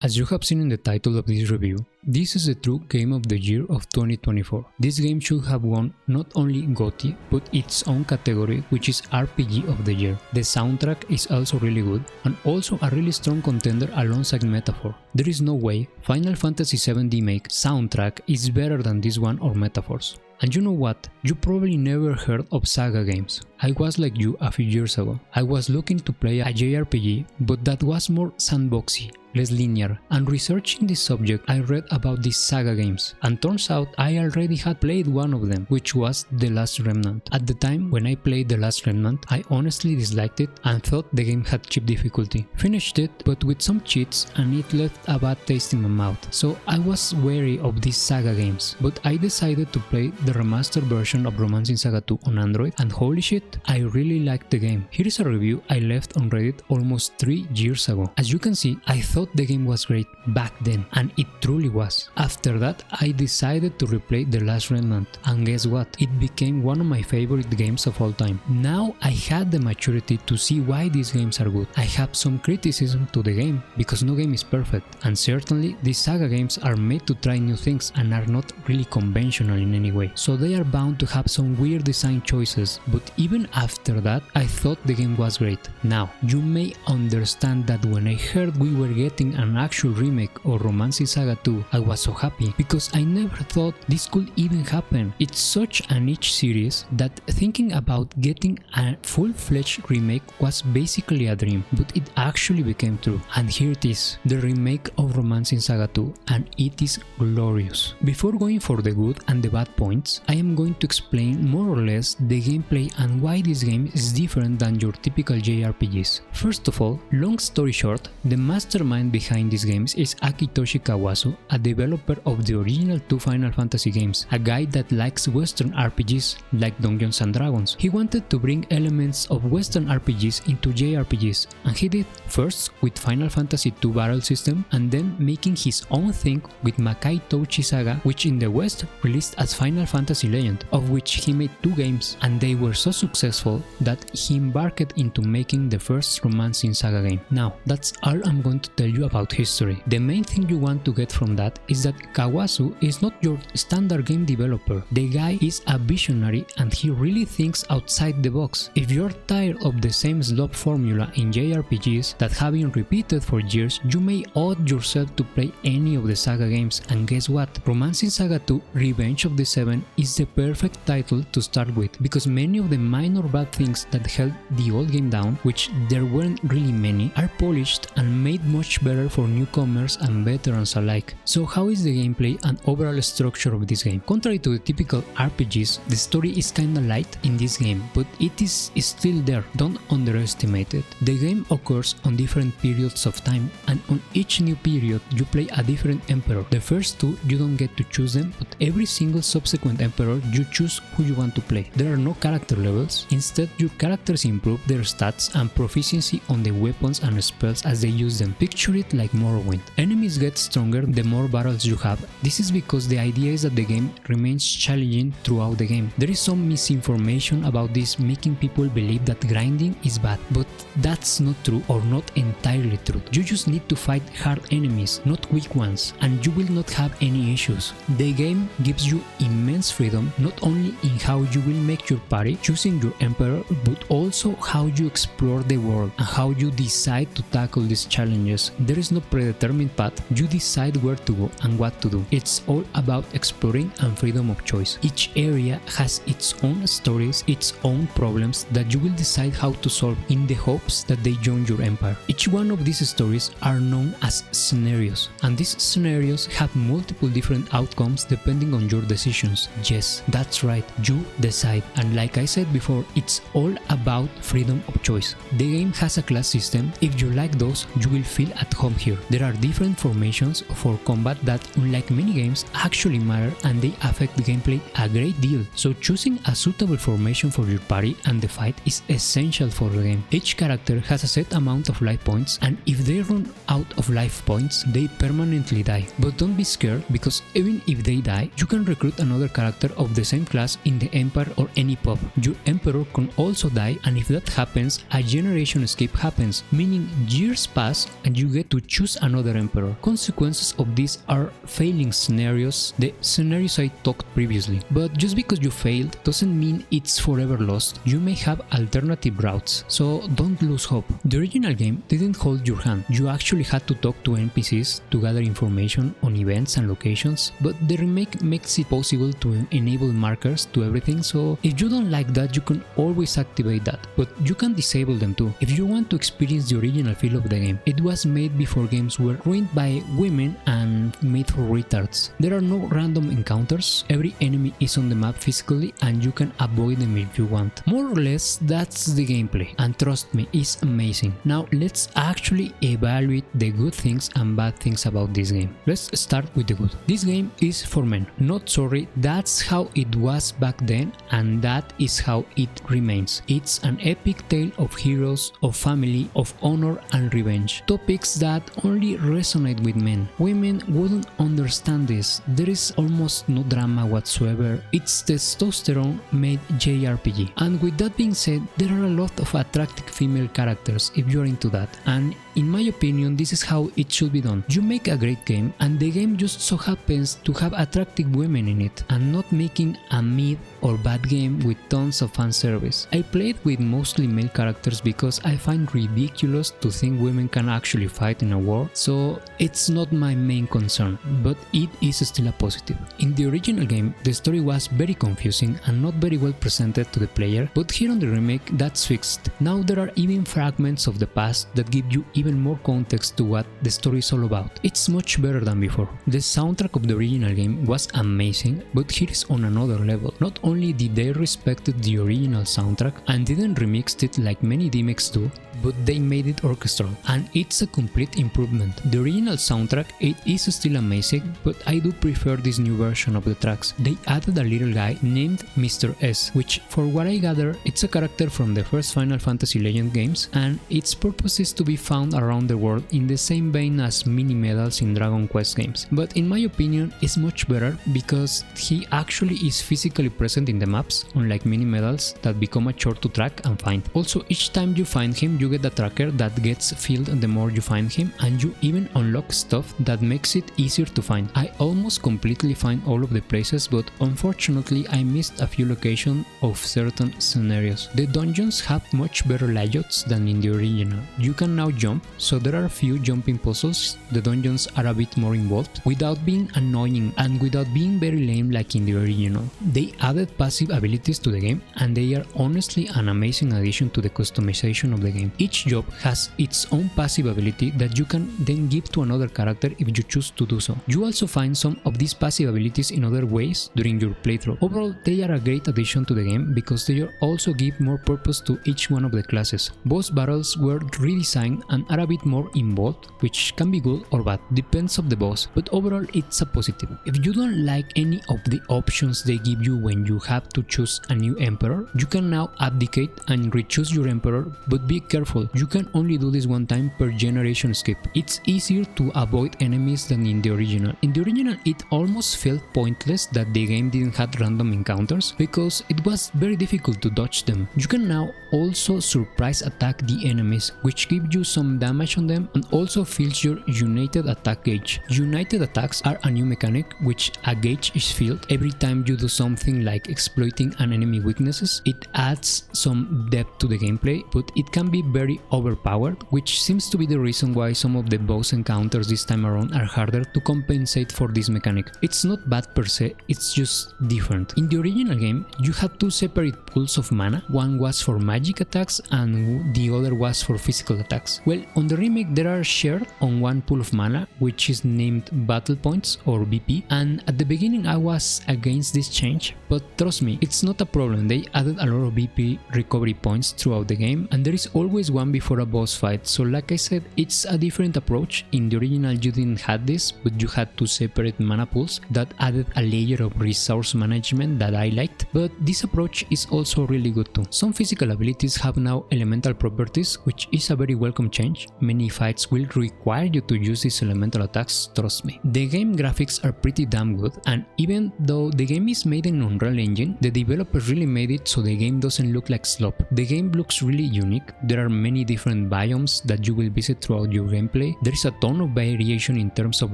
As you have seen in the title of this review, this is the true Game of the Year of 2024. This game should have won not only GOTY, but its own category, which is RPG of the Year. The soundtrack is also really good, and also a really strong contender alongside Metaphor. There is no way Final Fantasy VII Remake soundtrack is better than this one or Metaphor's. And you know what? You probably never heard of SaGa games. I was like you a few years ago. I was looking to play a JRPG, but that was more sandboxy, less linear, and researching this subject I read about these SaGa games, and turns out I already had played one of them, which was The Last Remnant. At the time when I played The Last Remnant, I honestly disliked it and thought the game had cheap difficulty. Finished it, but with some cheats, and it left a bad taste in my mouth, so I was wary of these SaGa games, but I decided to play the remastered version of Romancing Saga 2 on Android, and holy shit, I really liked the game. Here is a review I left on Reddit almost 3 years ago. As you can see, I thought the game was great back then, and it truly was. After that, I decided to replay The Last Remnant, and guess what? It became one of my favorite games of all time. Now I had the maturity to see why these games are good. I have some criticism to the game, because no game is perfect, and certainly these SaGa games are made to try new things and are not really conventional in any way, so they are bound to have some weird design choices, but even after that, I thought the game was great. Now, you may understand that when I heard we were getting an actual remake of Romancing Saga 2, I was so happy, because I never thought this could even happen. It's such a niche series that thinking about getting a full-fledged remake was basically a dream, but it actually became true. And here it is, the remake of Romancing Saga 2, and it is glorious. Before going for the good and the bad points, I am going to explain more or less the gameplay and why this game is different than your typical JRPGs. First of all, long story short, the mastermind behind these games is Akitoshi Kawasu, a developer of the original 2 Final Fantasy games, a guy that likes Western RPGs like Dungeons and Dragons. He wanted to bring elements of Western RPGs into JRPGs, and he did, first with Final Fantasy II Battle System, and then making his own thing with Makai Touchi Saga, which in the West released as Final Fantasy Legend, of which he made 2 games, and they were so successful that he embarked into making the first Romancing Saga game. Now, that's all I'm going to tell you about history. The main thing you want to get from that is that Kawasu is not your standard game developer. The guy is a visionary, and he really thinks outside the box. If you're tired of the same slop formula in JRPGs that have been repeated for years, you may owe yourself to play any of the SaGa games, and guess what? Romancing Saga 2 Revenge of the Seven is the perfect title to start with, because many of the minor bad things that held the old game down, which there weren't really many, are polished and made much better for newcomers and veterans alike. So how is the gameplay and overall structure of this game? Contrary to the typical RPGs, the story is kinda light in this game, but it is still there, don't underestimate it. The game occurs on different periods of time, and on each new period you play a different emperor. The first 2 you don't get to choose them, but every single subsequent emperor you choose who you want to play. There are no character levels, instead your characters improve their stats and proficiency on the weapons and spells as they use them. Picture it like Morrowind. Enemies get stronger the more battles you have. This is because the idea is that the game remains challenging throughout the game. There is some misinformation about this, making people believe that grinding is bad, but that's not true, or not entirely true. You just need to fight hard enemies, not weak ones, and you will not have any issues. The game gives you immense freedom, not only in how you will make your party, choosing your emperor, but also how you explore the world and how you decide to tackle these challenges. There is no predetermined path, you decide where to go and what to do. It's all about exploring and freedom of choice. Each area has its own stories, its own problems that you will decide how to solve in the hopes that they join your empire. Each one of these stories are known as scenarios, and these scenarios have multiple different outcomes depending on your decisions. Yes, that's right, you decide. And like I said before, it's all about freedom of choice. The game has a class system. If you like those, you will feel at home here. There are different formations for combat that, unlike many games, actually matter, and they affect the gameplay a great deal. So choosing a suitable formation for your party and the fight is essential for the game. Each character has a set amount of life points, and if they run out of life points, they permanently die. But don't be scared, because even if they die, you can recruit another character of the same class in the Empire or any pub. Your Emperor can also die, and if that happens, a generation skip happens, meaning years pass and you get to choose another emperor. Consequences of this are failing scenarios, the scenarios I talked previously. But just because you failed doesn't mean it's forever lost. You may have alternative routes, so don't lose hope. The original game didn't hold your hand. You actually had to talk to NPCs to gather information on events and locations, but the remake makes it possible to enable markers to everything, so if you don't like that, you can always activate that, but you can disable them too if you want to experience the original feel of the game. It was made before games were ruined by women and made for retards. There are no random encounters, every enemy is on the map physically and you can avoid them if you want. More or less, that's the gameplay, and trust me, it's amazing. Now let's actually evaluate the good things and bad things about this game. Let's start with the good. This game is for men. Not sorry, that's how it was back then and that is how it remains. It's an epic tale of heroes, of family, of honor and revenge. Topics that only resonate with men. Women wouldn't understand this. There is almost no drama whatsoever. It's testosterone made JRPG. And with that being said, there are a lot of attractive female characters if you're into that, and in my opinion, this is how it should be done. You make a great game and the game just so happens to have attractive women in it, and not making a mid or bad game with tons of fan service. I played with mostly male characters because I find ridiculous to think women can actually fight in a war, so it's not my main concern, but it is still a positive. In the original game, the story was very confusing and not very well presented to the player, but here on the remake that's fixed. Now there are even fragments of the past that give you even more context to what the story is all about. It's much better than before. The soundtrack of the original game was amazing, but here is on another level. Not only did they respect the original soundtrack and didn't remix it like many remakes do, but they made it orchestral, and it's a complete improvement. The original soundtrack, it is still amazing, but I do prefer this new version of the tracks. They added a little guy named Mr. S, which for what I gather, it's a character from the first Final Fantasy Legend games, and its purpose is to be found around the world in the same vein as mini medals in Dragon Quest games. But in my opinion, it's much better because he actually is physically present in the maps, unlike mini medals that become a chore to track and find. Also, each time you find him, you get a tracker that gets filled the more you find him, and you even unlock stuff that makes it easier to find. I almost completely find all of the places, but unfortunately I missed a few locations of certain scenarios. The dungeons have much better layouts than in the original. You can now jump, so there are a few jumping puzzles. The dungeons are a bit more involved, without being annoying and without being very lame like in the original. They added passive abilities to the game, and they are honestly an amazing addition to the customization of the game. Each job has its own passive ability that you can then give to another character if you choose to do so. You also find some of these passive abilities in other ways during your playthrough. Overall, they are a great addition to the game because they also give more purpose to each one of the classes. Boss battles were redesigned and are a bit more involved, which can be good or bad, depends on the boss, but overall it's a positive. If you don't like any of the options they give you when you have to choose a new emperor, you can now abdicate and re-choose your emperor, but be careful, you can only do this one time per generation skip. It's easier to avoid enemies than in the original. In the original, it almost felt pointless that the game didn't have random encounters because it was very difficult to dodge them. You can now also surprise attack the enemies, which gives you some damage on them and also fills your united attack gauge. United attacks are a new mechanic, which a gauge is filled every time you do something like exploiting an enemy weaknesses. It adds some depth to the gameplay, but it can be very overpowered, which seems to be the reason why some of the boss encounters this time around are harder to compensate for this mechanic. It's not bad per se, it's just different. In the original game, you had two separate pools of mana. One was for magic attacks and the other was for physical attacks. Well, on the remake there are shared on one pool of mana, which is named battle points or BP, and at the beginning I was against this change, but trust me, it's not a problem. They added a lot of BP recovery points throughout the game, and there is always one before a boss fight, so like I said, it's a different approach. In the original you didn't have this, but you had two separate mana pools that added a layer of resource management that I liked, but this approach is also really good too. Some physical abilities have now elemental properties, which is a very welcome change. Many fights will require you to use these elemental attacks, trust me. The game graphics are pretty damn good, and even though the game is made in Unreal Engine, the developers really made it so the game doesn't look like slop. The game looks really unique. There are many different biomes that you will visit throughout your gameplay. There is a ton of variation in terms of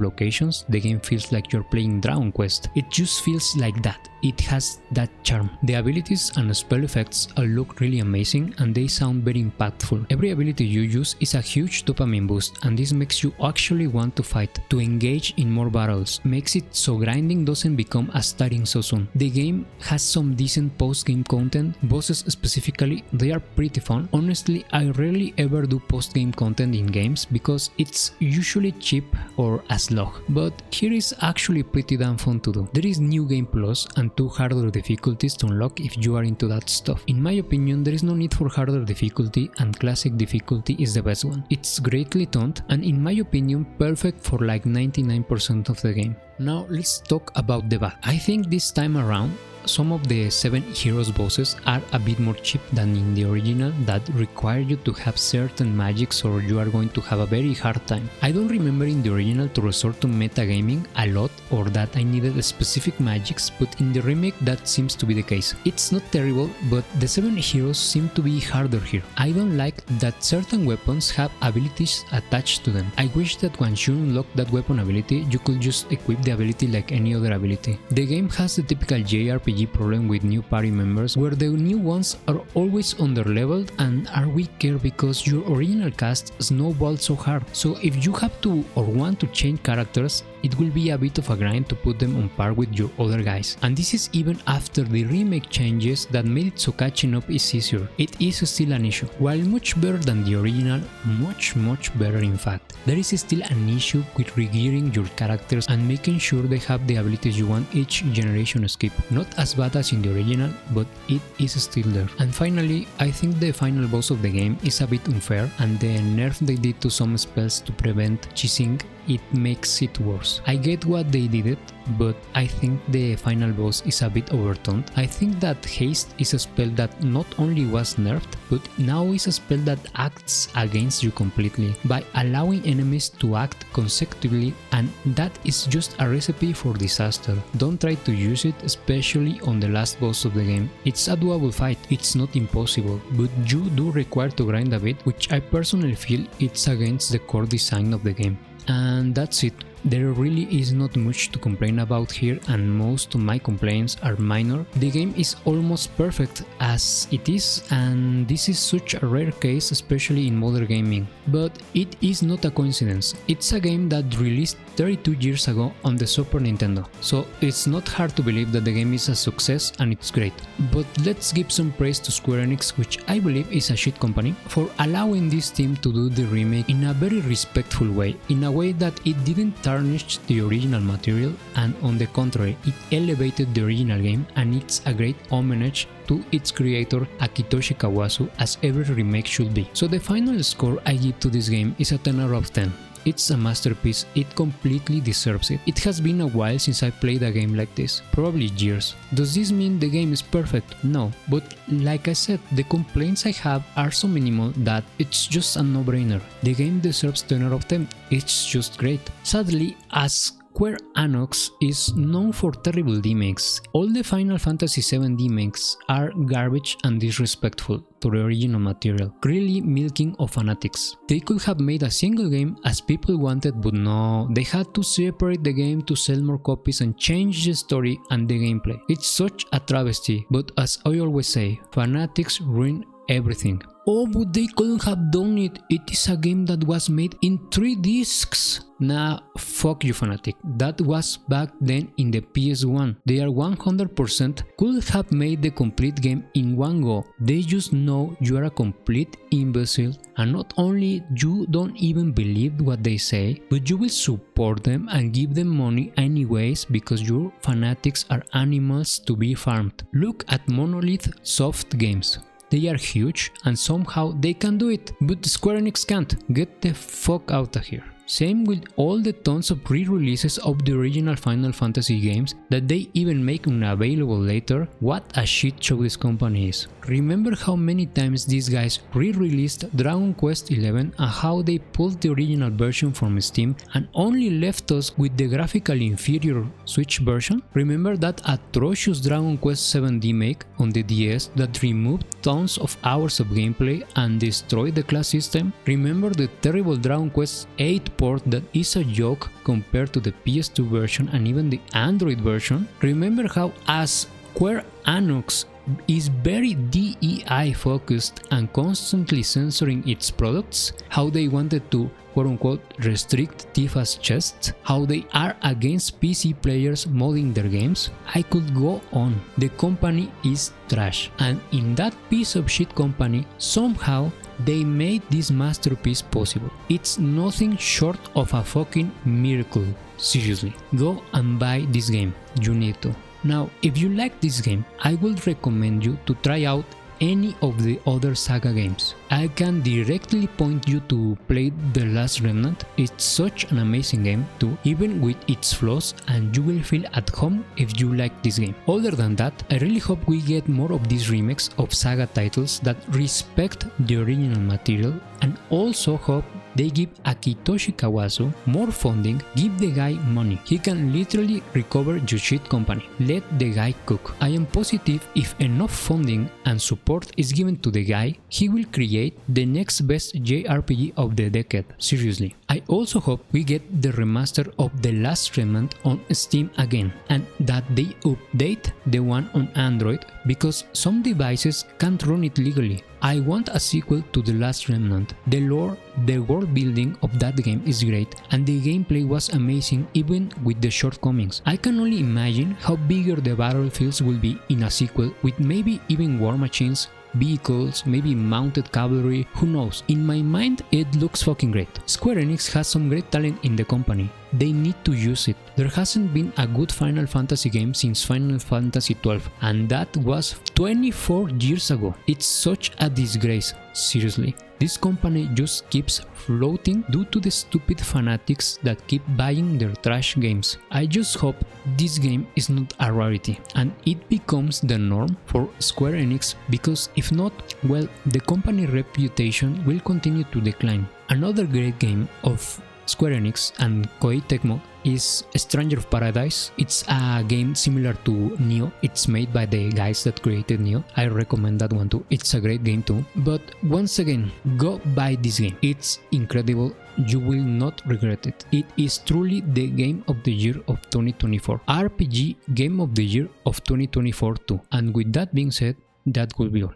locations. The game feels like you're playing Dragon Quest. It just feels like that. It has that charm. The abilities and spell effects all look really amazing and they sound very impactful. Every ability you use is a huge dopamine boost, and this makes you actually want to fight, to engage in more battles, makes it so grinding doesn't become as tiring so soon. The game has some decent post-game content, bosses specifically, they are pretty fun. Honestly, I rarely ever do post-game content in games because it's usually cheap or a slog, but here is actually pretty damn fun to do. There is New Game Plus and 2 harder difficulties to unlock if you are into that stuff. In my opinion, there is no need for harder difficulty and classic difficulty is the best one. It's greatly toned and in my opinion perfect for like 99% of the game. Now let's talk about the bug. I think this time around some of the 7 heroes bosses are a bit more cheap than in the original, that require you to have certain magics or you are going to have a very hard time. I don't remember in the original to resort to metagaming a lot or that I needed specific magics, but in the remake that seems to be the case. It's not terrible, but the 7 heroes seem to be harder here. I don't like that certain weapons have abilities attached to them. I wish that once you unlock that weapon ability, you could just equip the ability like any other ability. The game has the typical JRPG problem with new party members where the new ones are always underleveled and are weaker because your original cast snowballed so hard. So if you have to or want to change characters, it will be a bit of a grind to put them on par with your other guys. And this is even after the remake changes that made it so catching up is easier. It is still an issue. While much better than the original, much better in fact, there is still an issue with regearing your characters and making sure they have the abilities you want each generation skip. Not as bad as in the original, but it is still there. And finally, I think the final boss of the game is a bit unfair, and the nerf they did to some spells to prevent cheesing, it makes it worse. I get what they did it, but I think the final boss is a bit overtoned. I think that haste is a spell that not only was nerfed, but now is a spell that acts against you completely by allowing enemies to act consecutively, and that is just a recipe for disaster. Don't try to use it, especially on the last boss of the game. It's a doable fight, it's not impossible, but you do require to grind a bit, which I personally feel it's against the core design of the game. And that's it. There really is not much to complain about here, and most of my complaints are minor. The game is almost perfect as it is, and this is such a rare case, especially in modern gaming. But it is not a coincidence. It's a game that released 32 years ago on the Super Nintendo, so it's not hard to believe that the game is a success and it's great. But let's give some praise to Square Enix, which I believe is a shit company, for allowing this team to do the remake in a very respectful way, in a way that it didn't tarnished the original material, and on the contrary, it elevated the original game, and it's a great homage to its creator Akitoshi Kawasu, as every remake should be. So the final score I give to this game is a 10 out of 10. It's a masterpiece, it completely deserves it. It has been a while since I played a game like this, probably years. Does this mean the game is perfect? No, but like I said, the complaints I have are so minimal that it's just a no-brainer. The game deserves 10 out of 10, it's just great. Sadly, as Square Enix is known for terrible remakes. All the Final Fantasy VII remakes are garbage and disrespectful to the original material, really milking of fanatics. They could have made a single game as people wanted, but no, they had to separate the game to sell more copies and change the story and the gameplay. It's such a travesty, but as I always say, fanatics ruin everything. Oh, but they couldn't have done it. It is a game that was made in 3 discs. Nah, fuck you, fanatic. That was back then in the PS1. They are 100% could have made the complete game in one go. They just know you are a complete imbecile, and not only you don't even believe what they say, but you will support them and give them money anyways because your fanatics are animals to be farmed. Look at Monolith Soft Games. They are huge and somehow they can do it, but Square Enix can't. Get the fuck out of here. Same with all the tons of re-releases of the original Final Fantasy games that they even make unavailable later. What a shit show this company is. Remember how many times these guys re-released Dragon Quest XI and how they pulled the original version from Steam and only left us with the graphically inferior Switch version? Remember that atrocious Dragon Quest VII remake on the DS that removed tons of hours of gameplay and destroy the class system? Remember the terrible Dragon Quest VIII port that is a joke compared to the PS2 version and even the Android version? Remember how as Square Enix is very DEI focused and constantly censoring its products? How they wanted to quote-unquote restrict Tifa's chest? How they are against PC players modding their games? I could go on. The company is trash, and in that piece of shit company, somehow they made this masterpiece possible. It's nothing short of a fucking miracle. Seriously, go and buy this game. You need to. Now, if you like this game, I would recommend you to try out any of the other SaGa games. I can directly point you to play The Last Remnant. It's such an amazing game too, even with its flaws, and you will feel at home if you like this game. Other than that, I really hope we get more of these remakes of SaGa titles that respect the original material, and also hope they give Akitoshi Kawasu more funding. Give the guy money. He can literally recover your shit company. Let the guy cook. I am positive if enough funding and support is given to the guy, he will create the next best JRPG of the decade. Seriously. I also hope we get the remaster of The Last Remnant on Steam again, and that they update the one on Android, because some devices can't run it legally. I want a sequel to The Last Remnant. The lore, the world building of that game is great, and the gameplay was amazing even with the shortcomings. I can only imagine how bigger the battlefields will be in a sequel, with maybe even war machines, vehicles, maybe mounted cavalry, who knows. In my mind, it looks fucking great. Square Enix has some great talent in the company. They need to use it. There hasn't been a good Final Fantasy game since Final Fantasy XII, and that was 24 years ago. It's such a disgrace. Seriously. This company just keeps floating due to the stupid fanatics that keep buying their trash games. I just hope this game is not a rarity and it becomes the norm for Square Enix, because if not, well, the company reputation will continue to decline. Another great game of Square Enix and Koei Tecmo is Stranger of Paradise. It's a game similar to Nioh. It's made by the guys that created Nioh. I recommend that one too. It's a great game too. But once again, go buy this game. It's incredible. You will not regret it. It is truly the game of the year of 2024. RPG game of the year of 2024 too. And with that being said, that will be all.